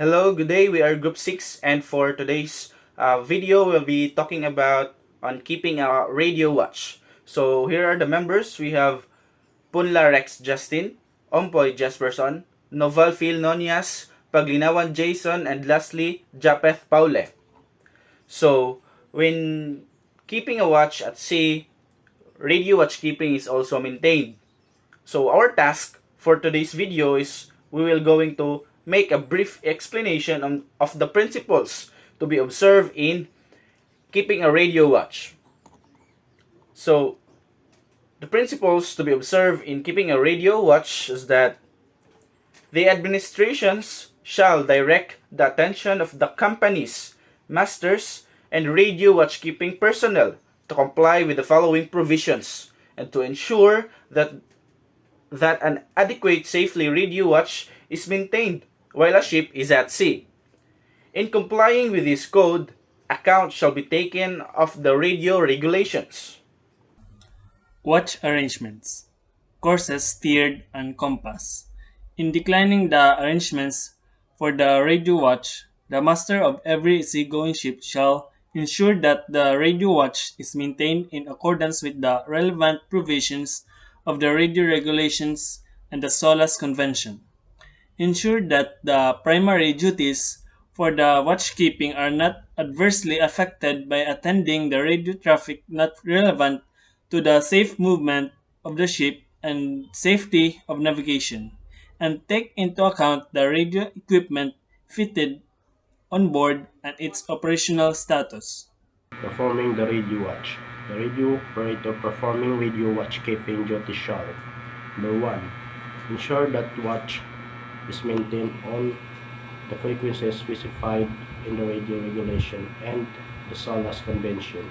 Hello, good day. We are Group 6, and for today's video, we'll be talking about on keeping a radio watch. So here are the members. We have Punla Rex Justin, Ompoy Jesperson, Noval Phil Nonias, Paglinawan Jason, and lastly, Japeth Paule. So when keeping a watch at sea, radio watch keeping is also maintained. So our task for today's video is we will going to make a brief explanation of the principles to be observed in keeping a radio watch. So the principles to be observed in keeping a radio watch is that the administrations shall direct the attention of the company's masters and radio watchkeeping personnel to comply with the following provisions and to ensure that an adequate safely radio watch is maintained while a ship is at sea. In complying with this code, account shall be taken of the radio regulations. Watch arrangements, courses steered and compass. In declining the arrangements for the radio watch, the master of every seagoing ship shall ensure that the radio watch is maintained in accordance with the relevant provisions of the radio regulations and the SOLAS Convention. Ensure that the primary duties for the watchkeeping are not adversely affected by attending the radio traffic not relevant to the safe movement of the ship and safety of navigation, and take into account the radio equipment fitted on board and its operational status. Performing the radio watch. The radio operator performing radio watchkeeping duty shall: Number 1. Ensure that watch is maintained on the frequencies specified in the radio regulation and the SOLAS Convention.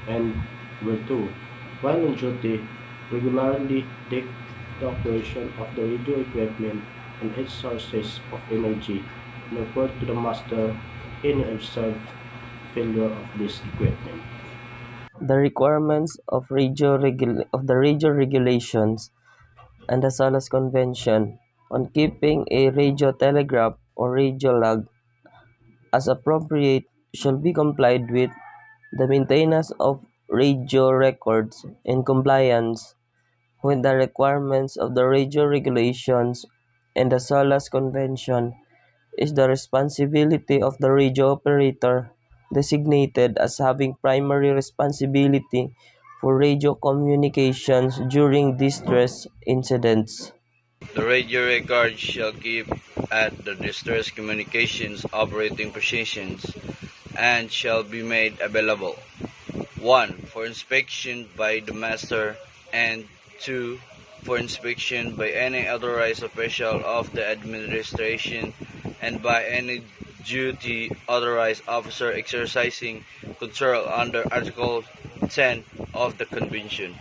And number 2. While on duty, regularly take the operation of the radio equipment and its sources of energy and report to the master any observed failure of this equipment. The requirements of the radio regulations and the SOLAS Convention on keeping a radio telegraph or radio log as appropriate shall be complied with. The maintenance of radio records in compliance with the requirements of the radio regulations and the SOLAS Convention is the responsibility of the radio operator designated as having primary responsibility for radio communications during distress incidents. The radio record shall keep at the distress communications operating positions and shall be made available: 1. For inspection by the master, and 2. For inspection by any authorized official of the administration and by any duty authorized officer exercising control under Article 10 of the Convention.